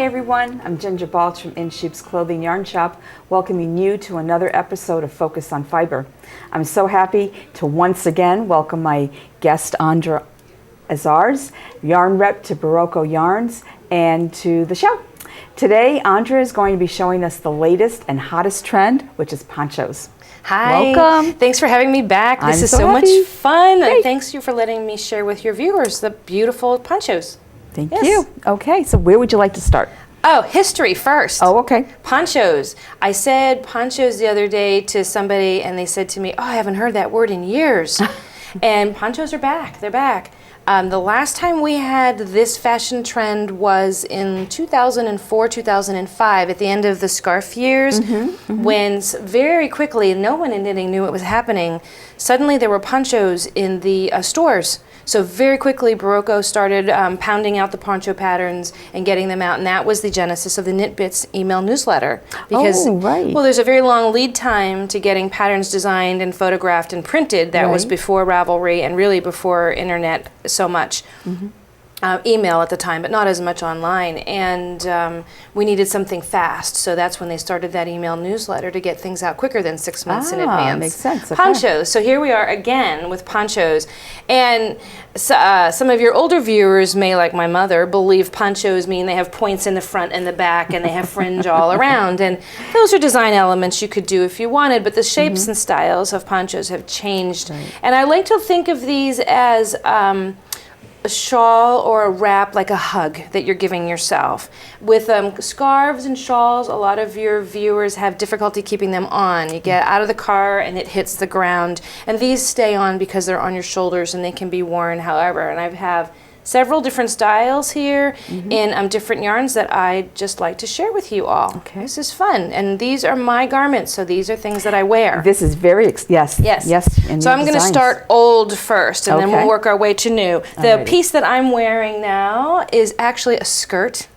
Hi everyone, I'm Ginger Balch from In Sheep's Clothing Yarn Shop, welcoming you to another episode of Focus on Fiber. I'm so happy to once again welcome my guest Andra Asars, yarn rep to Berroco Yarns, and to the show. Today, Andra is going to be showing us the latest and hottest trend, which is ponchos. Hi. Welcome. Thanks for having me back. This is so much fun. And thanks you for letting me share with your viewers the beautiful ponchos. Thank you. Okay, so where would you like to start? Oh, history first. Oh, okay. Ponchos. I said ponchos the other day to somebody and they said to me, oh, I haven't heard that word in years. And ponchos are back. They're back. The last time we had this fashion trend was in 2004, 2005, at the end of the scarf years, when very quickly, no one in knitting knew it was happening. Suddenly there were ponchos in the stores. So very quickly, Berroco started pounding out the poncho patterns and getting them out, and that was the genesis of the Knit Bits email newsletter. Because, well, there's a very long lead time to getting patterns designed and photographed and printed. That was before Ravelry and really before internet so much. Email at the time, but not as much online, and we needed something fast, so that's when they started that email newsletter to get things out quicker than 6 months in advance. Makes sense. Okay. Ponchos. So here we are again with ponchos, and some of your older viewers may, like my mother, believe ponchos mean they have points in the front and the back, and they have fringe all around, and those are design elements you could do if you wanted, but the shapes and styles of ponchos have changed, and I like to think of these as a shawl or a wrap, like a hug that you're giving yourself. With scarves and shawls, a lot of your viewers have difficulty keeping them on. You get out of the car and it hits the ground. And these stay on because they're on your shoulders and they can be worn however. And I have several different styles here in different yarns that I just like to share with you all. Okay. This is fun. And these are my garments, so these are things that I wear. This is very, yes. So I'm going to start old first, and then we'll work our way to new. The piece that I'm wearing now is actually a skirt.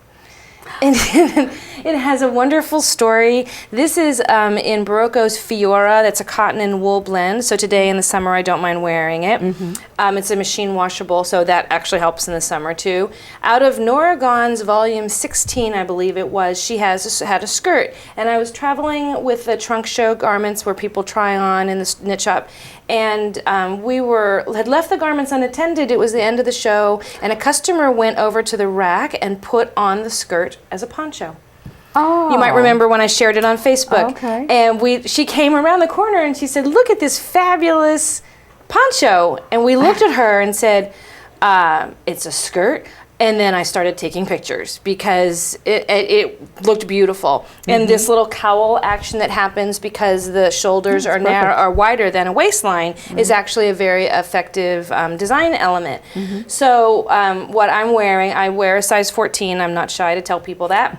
And it has a wonderful story. This is in Berroco's Fiora. That's a cotton and wool blend. So today in the summer, I don't mind wearing it. It's a machine washable, so that actually helps in the summer too. Out of Nora Gaughan's volume 16, I believe it was, she had a skirt. And I was traveling with the trunk show garments where people try on in the knit shop. And we had left the garments unattended. It was the end of the show, and a customer went over to the rack and put on the skirt as a poncho. Oh. You might remember when I shared it on Facebook. Okay. And she came around the corner and she said, "Look at this fabulous poncho." And we looked at her and said, "It's a skirt." And then I started taking pictures because it looked beautiful. And this little cowl action that happens because the shoulders are wider than a waistline is actually a very effective design element. So what I'm wearing, I wear a size 14. I'm not shy to tell people that.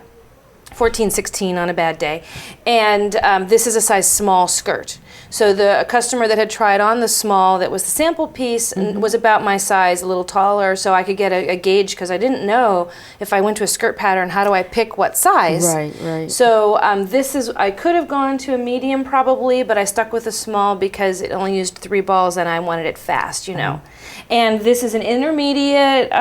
14, 16 on a bad day. And this is a size small skirt. So the customer that had tried on the small, that was the sample piece, was about my size, a little taller, so I could get a gauge, because I didn't know if I went to a skirt pattern, how do I pick what size? Right. So I could have gone to a medium probably, but I stuck with a small because it only used 3 balls and I wanted it fast, you know. And this is an intermediate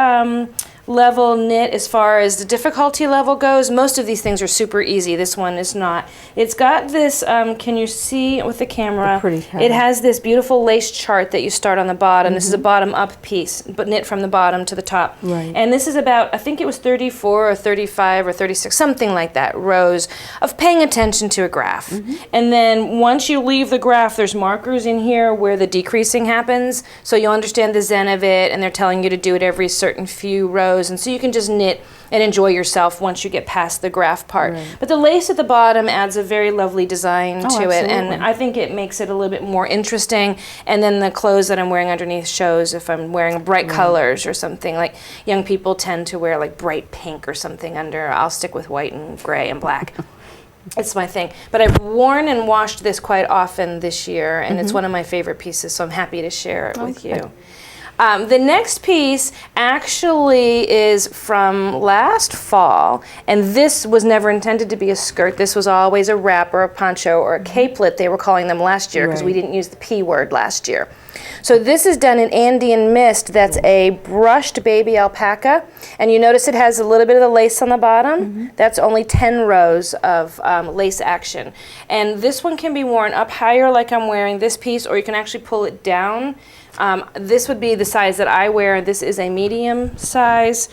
level knit as far as the difficulty level goes. Most of these things are super easy. This one is not. It's got this, can you see with the camera? It has this beautiful lace chart that you start on the bottom. This is a bottom up piece, but knit from the bottom to the top. And this is about, I think it was 34 or 35 or 36, something like that, rows of paying attention to a graph. And then once you leave the graph, there's markers in here where the decreasing happens, so you'll understand the zen of it, and they're telling you to do it every certain few rows. And so you can just knit and enjoy yourself once you get past the graph part. But the lace at the bottom adds a very lovely design to it, and I think it makes it a little bit more interesting. And then the clothes that I'm wearing underneath shows if I'm wearing bright colors or something. Like young people tend to wear like bright pink or something under. I'll stick with white and gray and black. It's my thing. But I've worn and washed this quite often this year, and it's one of my favorite pieces, so I'm happy to share it with you. The next piece actually is from last fall, and this was never intended to be a skirt. This was always a wrap or a poncho or a capelet, they were calling them last year, because we didn't use the P word last year. So this is done in Andean mist. That's a brushed baby alpaca, and you notice it has a little bit of the lace on the bottom. That's only 10 rows of lace action. And this one can be worn up higher like I'm wearing this piece, or you can actually pull it down. This would be the size that I wear. This is a medium size.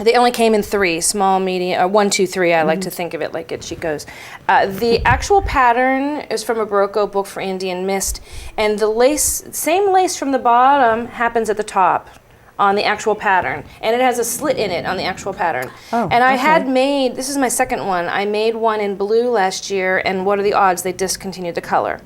They only came in 3, small, medium, 1, 2, 3. I like to think of it like she goes. The actual pattern is from a Berroco book for Andean mist, and the lace, same lace from the bottom, happens at the top on the actual pattern, and it has a slit in it on the actual pattern. And I had made, this is my second one, I made one in blue last year, and what are the odds they discontinued the color?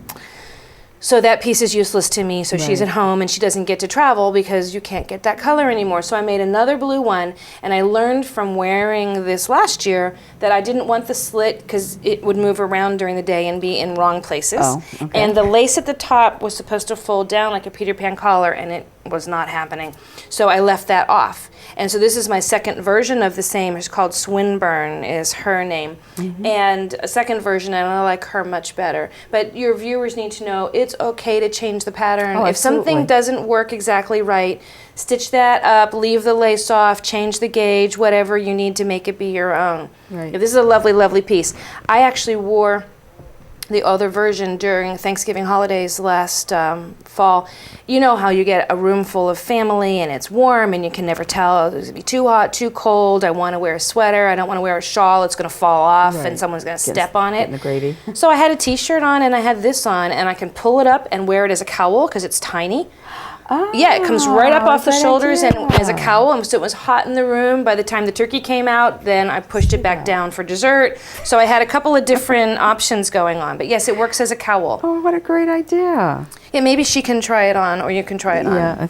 So that piece is useless to me, so she's at home and she doesn't get to travel because you can't get that color anymore. So I made another blue one, and I learned from wearing this last year that I didn't want the slit because it would move around during the day and be in wrong places. And the lace at the top was supposed to fold down like a Peter Pan collar, and it was not happening. So I left that off. And so this is my second version of the same. It's called Swinburne is her name. And a second version, and I like her much better. But your viewers need to know it's okay to change the pattern. If something doesn't work exactly right, stitch that up, leave the lace off, change the gauge, whatever you need to make it be your own. This is a lovely, lovely piece. I actually wore the other version during Thanksgiving holidays last fall. You know how you get a room full of family and it's warm and you can never tell, it's gonna be too hot, too cold, I wanna wear a sweater, I don't wanna wear a shawl, it's gonna fall off and someone's gonna step on it. Get in the gravy. So I had a t-shirt on and I had this on, and I can pull it up and wear it as a cowl because it's tiny. Yeah, it comes right up off the shoulders and as a cowl, and so it was hot in the room. By the time the turkey came out, then I pushed it back down for dessert. So I had a couple of different options going on. But yes, it works as a cowl. Oh, what a great idea. Yeah, maybe she can try it on, or you can try it on. Yeah.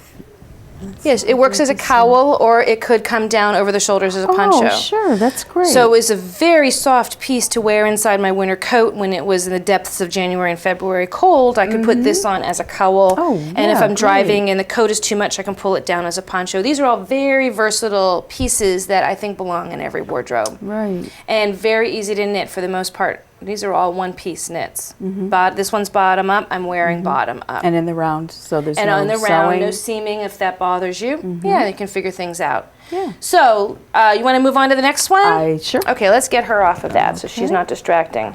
Yes, it works as a cowl, or it could come down over the shoulders as a poncho. Oh, sure, that's great. So it was a very soft piece to wear inside my winter coat when it was in the depths of January and February cold. I could put this on as a cowl, and if I'm driving and the coat is too much, I can pull it down as a poncho. These are all very versatile pieces that I think belong in every wardrobe. And very easy to knit for the most part. These are all one-piece knits. But this one's bottom up. I'm wearing bottom up. And in the round, so there's no sewing. And on the round, no seaming if that bothers you. Yeah, you can figure things out. So, you want to move on to the next one? Sure. Okay, let's get her off of that so she's not distracting.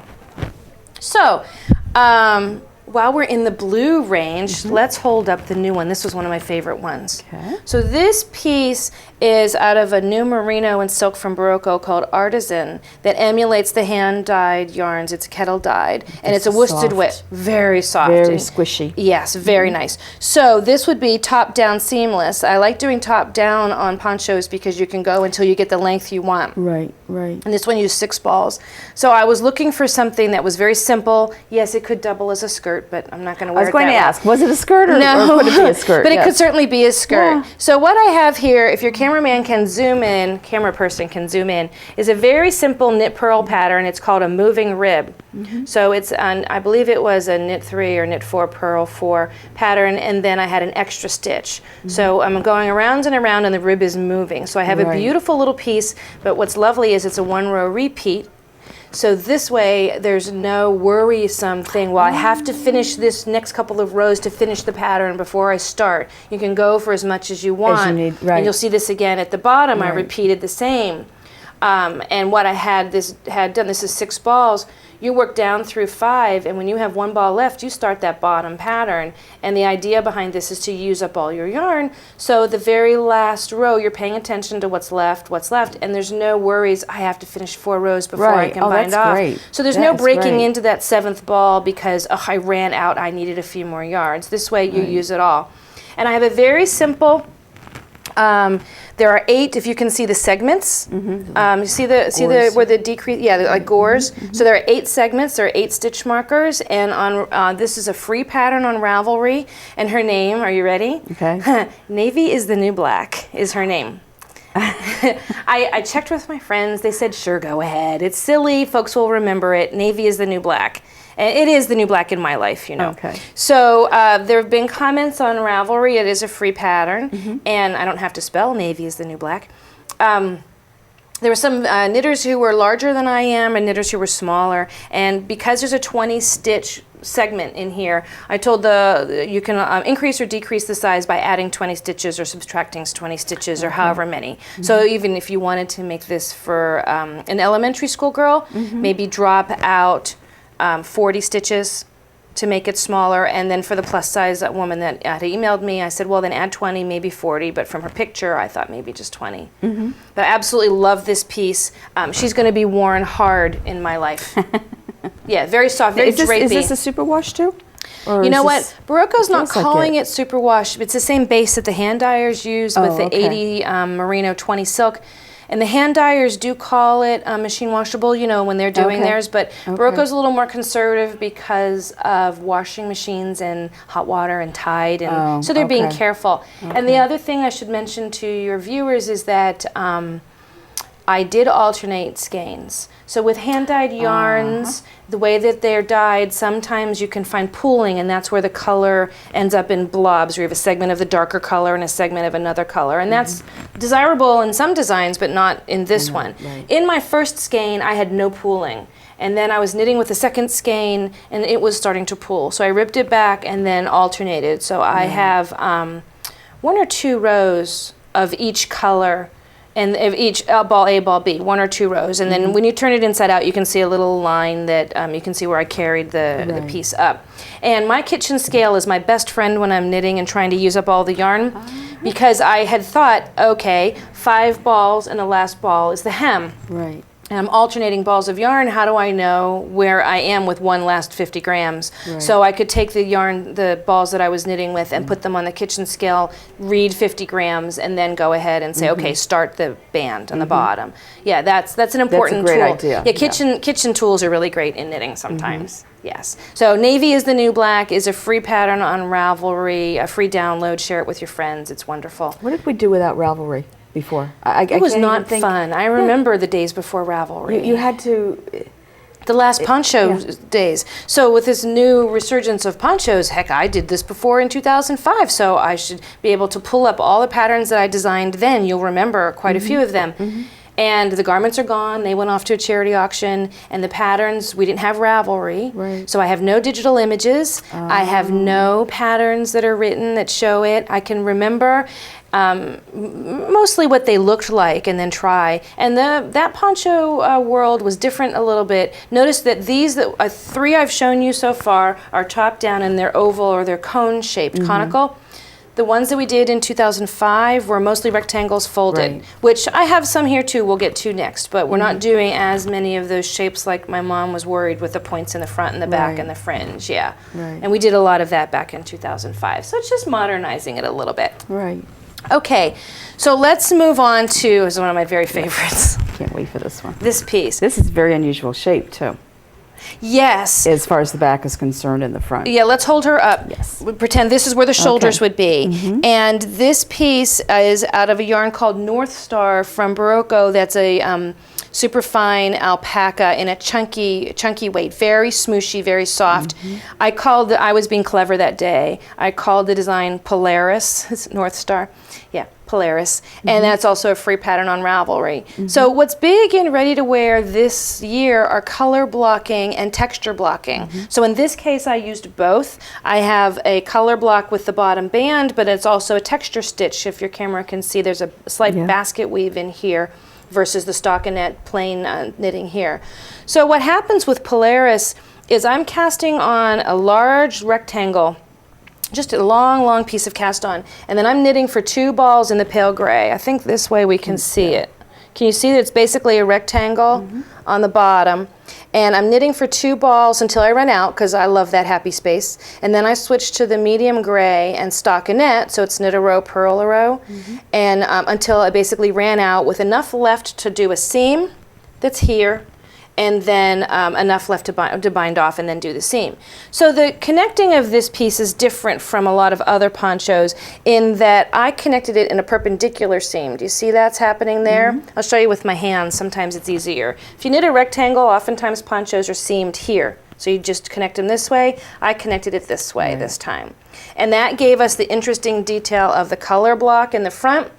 So, while we're in the blue range, let's hold up the new one. This was one of my favorite ones. So this piece is out of a new merino and silk from Berroco called Artisan that emulates the hand-dyed yarns. It's kettle dyed, and it's a worsted weight. Very soft. Very squishy. Yes, very nice. So this would be top-down seamless. I like doing top-down on ponchos because you can go until you get the length you want. Right. And this one used 6 balls. So I was looking for something that was very simple. Yes, it could double as a skirt, but I'm not going to wear it. I was going to ask, was it a skirt or could it be a skirt? But it could certainly be a skirt. So what I have here, if your cameraman can zoom in, camera person can zoom in, is a very simple knit purl pattern. It's called a moving rib. So it's on, I believe it was a knit 3 or knit 4 purl 4 pattern, and then I had an extra stitch. So I'm going around and around and the rib is moving. So I have a beautiful little piece, but what's lovely is it's a 1-row repeat. So this way, there's no worrisome thing. Well, I have to finish this next couple of rows to finish the pattern before I start. You can go for as much as you want. As you need, and you'll see this again at the bottom. I repeated the same. And what I had done, this is 6 balls. You work down through 5, and when you have 1 ball left, you start that bottom pattern. And the idea behind this is to use up all your yarn. So the very last row, you're paying attention to what's left, and there's no worries, I have to finish 4 rows before I can bind off. Great. So there's no breaking into that 7th ball because I ran out, I needed a few more yards. This way you use it all. And I have a very simple, there are 8, if you can see the segments. You see the where the decrease, like gores. So there are 8 segments, there are 8 stitch markers, and on this is a free pattern on Ravelry, and her name, are you ready? Okay. Navy is the New Black is her name. I checked with my friends, they said, sure, go ahead. It's silly, folks will remember it. Navy is the New Black. And it is the new black in my life, you know. Okay. So there have been comments on Ravelry. It is a free pattern, and I don't have to spell navy is the new black. There were some knitters who were larger than I am and knitters who were smaller. And because there's a 20 stitch segment in here, I told you can increase or decrease the size by adding 20 stitches or subtracting 20 stitches or however many. So even if you wanted to make this for an elementary school girl, maybe drop out 40 stitches to make it smaller, and then for the plus size woman that had emailed me, I said, well, then add 20, maybe 40, but from her picture, I thought maybe just 20. But I absolutely love this piece. She's going to be worn hard in my life. Yeah, very soft, very drapey. Is this a superwash too? Or you know what? Berroco's not calling it superwash. It's the same base that the hand dyers use with the 80 merino 20 silk. And the hand dyers do call it machine washable, you know, when they're doing theirs, but Berroco's a little more conservative because of washing machines and hot water and Tide, and so they're being careful. And the other thing I should mention to your viewers is that I did alternate skeins. So with hand-dyed yarns, the way that they're dyed, sometimes you can find pooling, and that's where the color ends up in blobs, where you have a segment of the darker color and a segment of another color. And that's desirable in some designs, but not in this one. Right. In my first skein, I had no pooling. And then I was knitting with the second skein, and it was starting to pool. So I ripped it back and then alternated. So I have 1 or 2 rows of each color, and of each ball A, ball B, 1 or 2 rows. And then when you turn it inside out, you can see a little line that you can see where I carried the piece up. And my kitchen scale is my best friend when I'm knitting and trying to use up all the yarn, because I had thought, okay, 5 balls and the last ball is the hem. Right. And I'm alternating balls of yarn. How do I know where I am with one last 50 grams? Right. So I could take the yarn, the balls that I was knitting with, and put them on the kitchen scale, read 50 grams, and then go ahead and say, okay, start the band on the bottom. Yeah, that's an important tool. That's a great idea. Yeah, kitchen tools are really great in knitting sometimes. Yes. So navy is the new black, is a free pattern on Ravelry, a free download. Share it with your friends. It's wonderful. What did we do without Ravelry before? It was not fun. I remember the days before Ravelry. You had to... The last poncho days. So with this new resurgence of ponchos, heck, I did this before in 2005, so I should be able to pull up all the patterns that I designed then. You'll remember quite a few of them. And the garments are gone. They went off to a charity auction. And the patterns, we didn't have Ravelry. Right. So I have no digital images. I have no patterns that are written that show it. I can remember mostly what they looked like and then try. And that poncho world was different a little bit. Notice that these 3 I've shown you so far are top down and they're oval or they're cone shaped, conical. The ones that we did in 2005 were mostly rectangles folded, which I have some here too, we'll get to next, but we're not doing as many of those shapes like my mom was worried with the points in the front and the back and the fringe, And we did a lot of that back in 2005. So it's just modernizing it a little bit. Right. Okay, so let's move on to, this is one of my very favorites. Can't wait for this one. This piece. This is very unusual shape too. Yes. As far as the back is concerned in the front. Yeah, let's hold her up. Yes. We pretend this is where the shoulders would be. And this piece is out of a yarn called North Star from Berroco. That's a super fine alpaca in a chunky weight, very smooshy, very soft. I was being clever that day. I called the design Polaris. It's North Star. Yeah, Polaris. And that's also a free pattern on Ravelry. So what's big and ready to wear this year are color blocking and texture blocking. So in this case, I used both. I have a color block with the bottom band, but it's also a texture stitch. If your camera can see, there's a slight basket weave in here versus the stockinette plain knitting here. So what happens with Polaris is I'm casting on a large rectangle, just a long piece of cast on, and then I'm knitting for 2 balls in the pale gray. I think this way we can see it. Can you see that it's basically a rectangle on the bottom? And I'm knitting for 2 balls until I run out, because I love that happy space. And then I switch to the medium gray and stockinette, so it's knit a row, purl a row, and until I basically ran out with enough left to do a seam that's here, and then enough left to bind off and then do the seam. So the connecting of this piece is different from a lot of other ponchos in that I connected it in a perpendicular seam. Do you see that's happening there? I'll show you with my hands. Sometimes it's easier. If you knit a rectangle, oftentimes ponchos are seamed here. So you just connect them this way. I connected it this way this time. And that gave us the interesting detail of the color block in the front.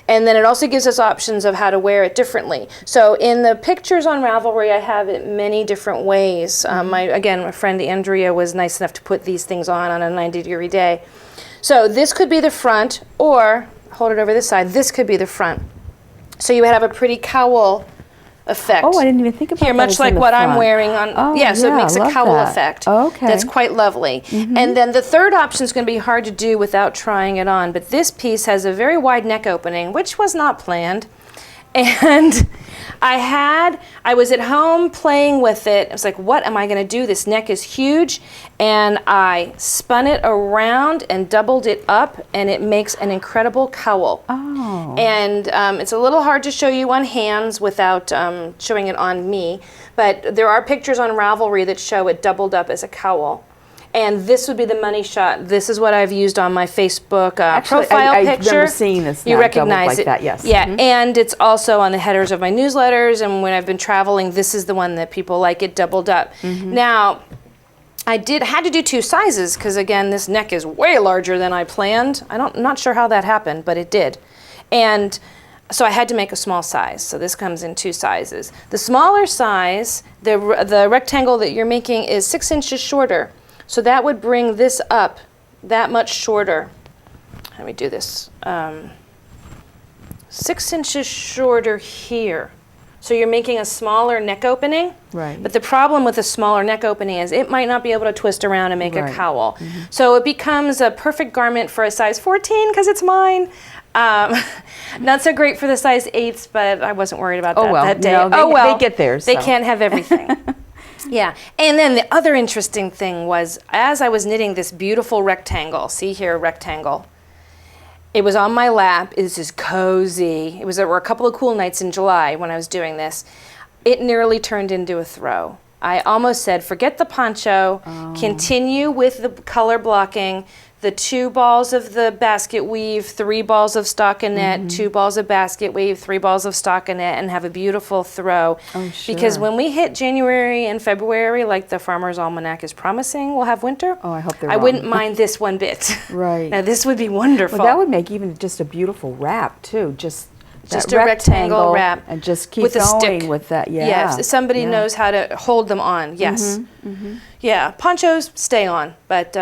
And then it also gives us options of how to wear it differently. So in the pictures on Ravelry, I have it many different ways. My friend Andrea was nice enough to put these things on a 90-degree day. So this could be the front, or hold it over this side. This could be the front. So you would have a pretty cowl effect. Oh, I didn't even think about here, that. Much like what I'm wearing on. Oh, so it makes a cowl effect. Okay. That's quite lovely. And then the third option is going to be hard to do without trying it on. But this piece has a very wide neck opening, which was not planned. And I was at home playing with it. I was like, what am I going to do? This neck is huge. And I spun it around and doubled it up, and it makes an incredible cowl. Oh. And it's a little hard to show you on hands without showing it on me. But there are pictures on Ravelry that show it doubled up as a cowl. And this would be the money shot. This is what I've used on my Facebook profile picture. I remember seeing this. You recognize like it. That, yes. Yeah, and it's also on the headers of my newsletters. And when I've been traveling, this is the one that people like it doubled up. Now, I had to do 2 sizes because, again, this neck is way larger than I planned. I'm not sure how that happened, but it did. And so I had to make a small size. So this comes in 2 sizes. The smaller size, the rectangle that you're making is 6 inches shorter. So that would bring this up that much shorter. Let me do this. 6 inches shorter here. So you're making a smaller neck opening. Right. But the problem with a smaller neck opening is it might not be able to twist around and make a cowl. So it becomes a perfect garment for a size 14 because it's mine. Not so great for the size 8s, but I wasn't worried about that day. They get theirs. They can't have everything. Yeah, and then the other interesting thing was, as I was knitting this beautiful rectangle, see here, rectangle, it was on my lap. It was just cozy. There were a couple of cool nights in July when I was doing this. It nearly turned into a throw. I almost said, forget the poncho, continue with the color blocking, the 2 balls of the basket weave, 3 balls of stockinette, 2 balls of basket weave, 3 balls of stockinette, and have a beautiful throw. Oh, sure. Because when we hit January and February, like the Farmer's Almanac is promising, we'll have winter. Oh, I hope they're I wrong. wouldn't mind this one bit. Right. Now this would be wonderful. Well, that would make even just a beautiful wrap too. Just a rectangle wrap and just keep with a going stick. with that. Yeah. Yes, somebody knows how to hold them on. Yes. Yeah, ponchos stay on, but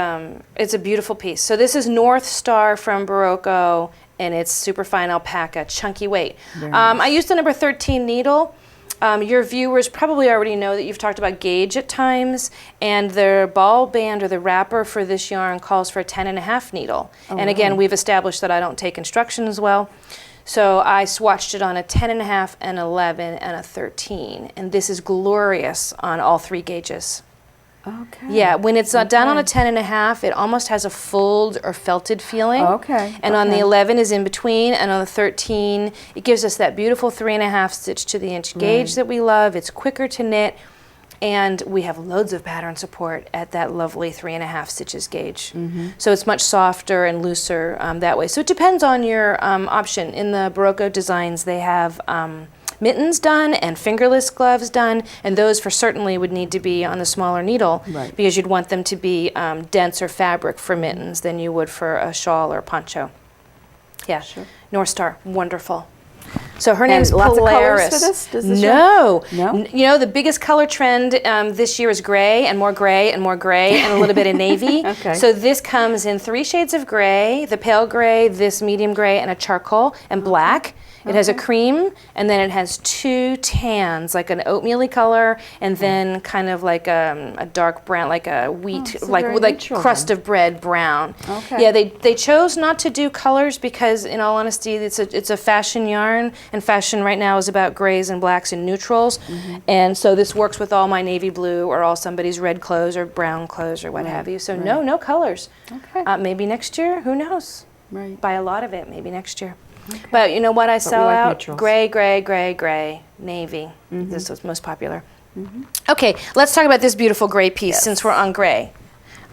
it's a beautiful piece. So this is North Star from Berroco, and it's super fine alpaca, chunky weight. Nice. I used the number 13 needle. Your viewers probably already know that you've talked about gauge at times, and the ball band or the wrapper for this yarn calls for a 10.5 needle. And again, we've established that I don't take instructions well. So I swatched it on a 10.5, an 11, and a 13. And this is glorious on all 3 gauges. Okay. Yeah, when it's done on a 10.5, it almost has a fulled or felted feeling. Okay. And on the 11 is in between, and on the 13, it gives us that beautiful 3.5 stitch to the inch gauge that we love. It's quicker to knit, and we have loads of pattern support at that lovely 3.5 stitches gauge. So it's much softer and looser that way. So it depends on your option. In the Berroco designs, they have mittens done and fingerless gloves done, and those for certainly would need to be on the smaller needle because you'd want them to be denser fabric for mittens than you would for a shawl or poncho. Yeah, North Star, wonderful. So her name's lots Polaris. of colors for this? Does this No. No? You know, the biggest color trend this year is gray and more gray and more gray and a little bit of navy. Okay. So this comes in 3 shades of gray, the pale gray, this medium gray, and a charcoal, and black. It has a cream, and then it has 2 tans, like an oatmeal-y color, and then kind of like a dark brown, like a wheat, so like very like neutral crust then. of bread brown. Okay. Yeah, they chose not to do colors because, in all honesty, it's a fashion yarn, and fashion right now is about grays and blacks and neutrals, and so this works with all my navy blue or all somebody's red clothes or brown clothes or what have you. So no colors. Okay. Maybe next year, who knows? Right. Buy a lot of it, maybe next year. But you know what I sell like out? neutrals. Gray, gray, gray, gray, navy. This was most popular. Okay, let's talk about this beautiful gray piece since we're on gray.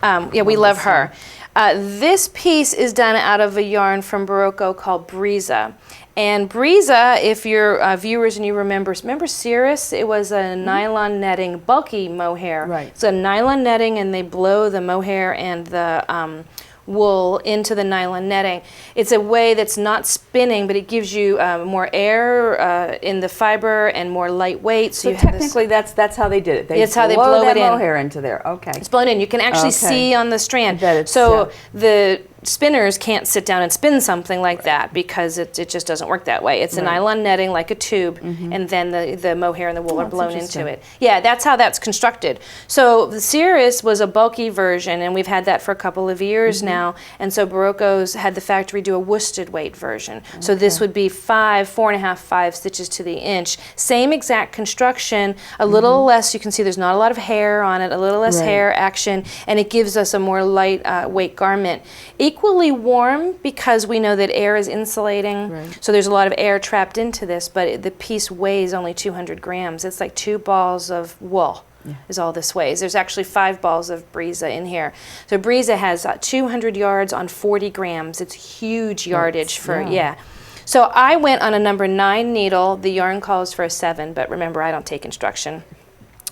Yeah, we love her. This piece is done out of a yarn from Berroco called Brisa. And Brisa, if you're viewers and you remember Cirrus, it was a nylon netting, bulky mohair. Right. It's a nylon netting, and they blow the mohair and the wool into the nylon netting. It's a way that's not spinning, but it gives you more air in the fiber and more lightweight. So technically, that's how they did it. That's how they blow that it in. mohair into there. Okay. It's blown in. You can actually see on the strand. That so the spinners can't sit down and spin something like that because it just doesn't work that way. It's a nylon netting like a tube, and then the mohair and the wool are blown into it. Yeah, that's how that's constructed. So the Cirrus was a bulky version, and we've had that for a couple of years now, and so Berroco's had the factory do a worsted weight version. So this would be 4.5, 5 stitches to the inch. Same exact construction, a little less, you can see there's not a lot of hair on it, a little less hair action, and it gives us a more light weight garment. Equally warm because we know that air is insulating, so there's a lot of air trapped into this, but the piece weighs only 200 grams. It's like 2 balls of wool is all this weighs. There's actually 5 balls of Brisa in here. So Brisa has 200 yards on 40 grams. It's huge yardage So I went on a number 9 needle. The yarn calls for a 7, but remember, I don't take instruction.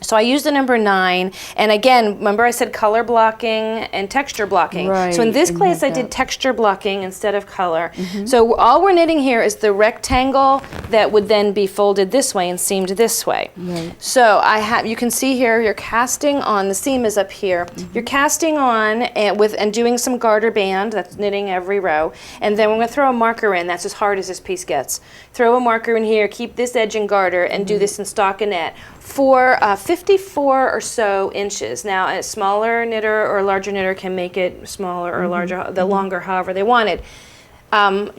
So I used the number 9, and again, remember I said color blocking and texture blocking. Right. So in this case, I did texture blocking instead of color. So all we're knitting here is the rectangle that would then be folded this way and seamed this way. Right. So you can see here, you're casting on, the seam is up here. You're casting on and doing some garter band, that's knitting every row, and then we're going to throw a marker in. That's as hard as this piece gets. Throw a marker in here, keep this edge in garter, and do this in stockinette for 54 or so inches. Now, a smaller knitter or a larger knitter can make it smaller or larger, the longer, however they want it.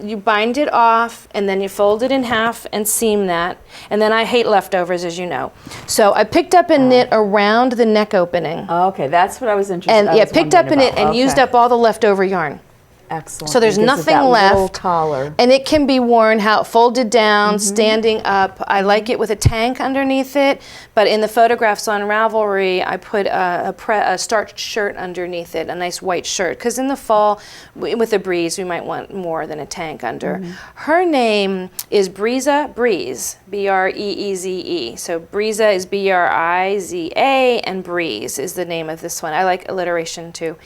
You bind it off, and then you fold it in half and seam that. And then I hate leftovers, as you know. So I picked up a knit around the neck opening. Okay, that's what I was interested in. And picked up a knit and used up all the leftover yarn. Excellent. So there's nothing left, collar. and it can be worn folded down, standing up. I like it with a tank underneath it, but in the photographs on Ravelry, I put a starched shirt underneath it, a nice white shirt, because in the fall, with a breeze, we might want more than a tank under. Her name is Brisa Breeze, B-R-E-E-Z-E. So Brisa is B-R-I-Z-A, and Breeze is the name of this one. I like alliteration too.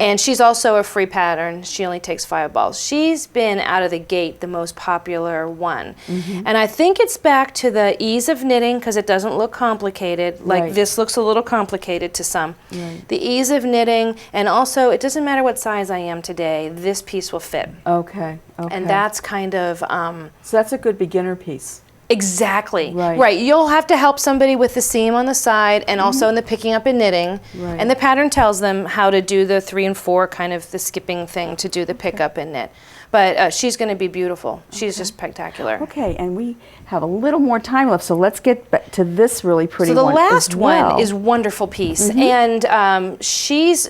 And she's also a free pattern. She only takes 5 balls. She's been out of the gate the most popular one. And I think it's back to the ease of knitting because it doesn't look complicated. Like this looks a little complicated to some. The ease of knitting, and also it doesn't matter what size I am today, this piece will fit. Okay. And that's kind of... so that's a good beginner piece. Exactly. Right. You'll have to help somebody with the seam on the side and also in the picking up and knitting. And the pattern tells them how to do the 3 and 4, kind of the skipping thing to do the pick up and knit. But she's going to be beautiful. She's just spectacular. Okay, and we have a little more time left, so let's get back to this really pretty one. So the last one is wonderful piece, and she's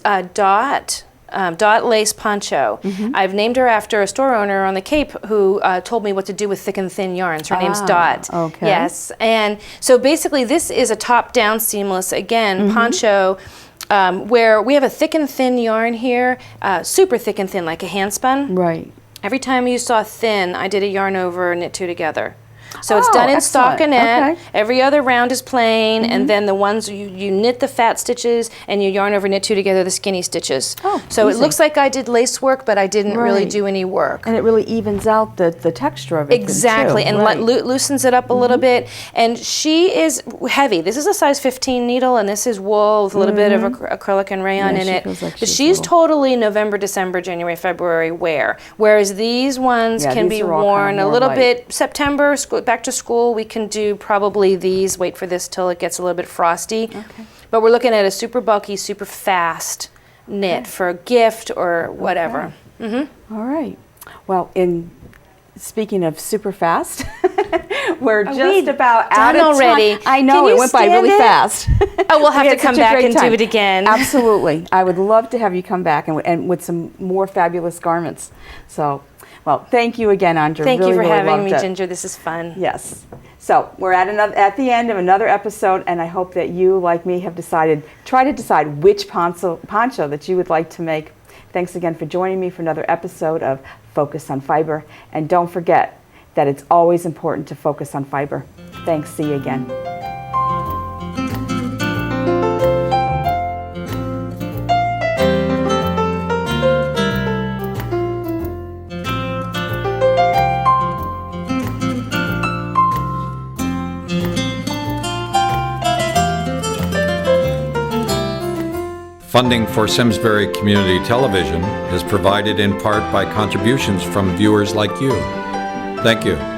Dot lace poncho. I've named her after a store owner on the Cape who told me what to do with thick and thin yarns. Her name's Dot. Okay. Yes, and so basically this is a top-down seamless, again, poncho, where we have a thick and thin yarn here, super thick and thin, like a hand spun. Right. Every time you saw thin, I did a yarn over, knit 2 together. So it's done in stockinette. Every other round is plain, and then the ones you knit the fat stitches and you yarn over, knit 2 together the skinny stitches. So it looks like I did lace work, but I didn't really do any work. And it really evens out the texture of it. Exactly, and loosens it up a little bit. And she is heavy. This is a size 15 needle, and this is wool with a little bit of acrylic and rayon in it. Like but she's totally November, December, January, February wear. Whereas these ones can be worn a little bit September, back to school. We can do probably these. Wait for this till it gets a little bit frosty. But we're looking at a super bulky, super fast knit for a gift or whatever. All right. Well, speaking of super fast, we're just about out of already. time. I know, it went by really fast. Oh, we'll have to come back and do it again. Absolutely. I would love to have you come back and with some more fabulous garments. So, well, thank you again, Andra. Thank you for having me, Ginger. This is fun. Yes. So we're at the end of another episode, and I hope that you, like me, have tried to decide which poncho that you would like to make Thanks again for joining me for another episode of Focus on Fiber. And don't forget that it's always important to focus on fiber. Thanks. See you again. Funding for Simsbury Community Television is provided in part by contributions from viewers like you. Thank you.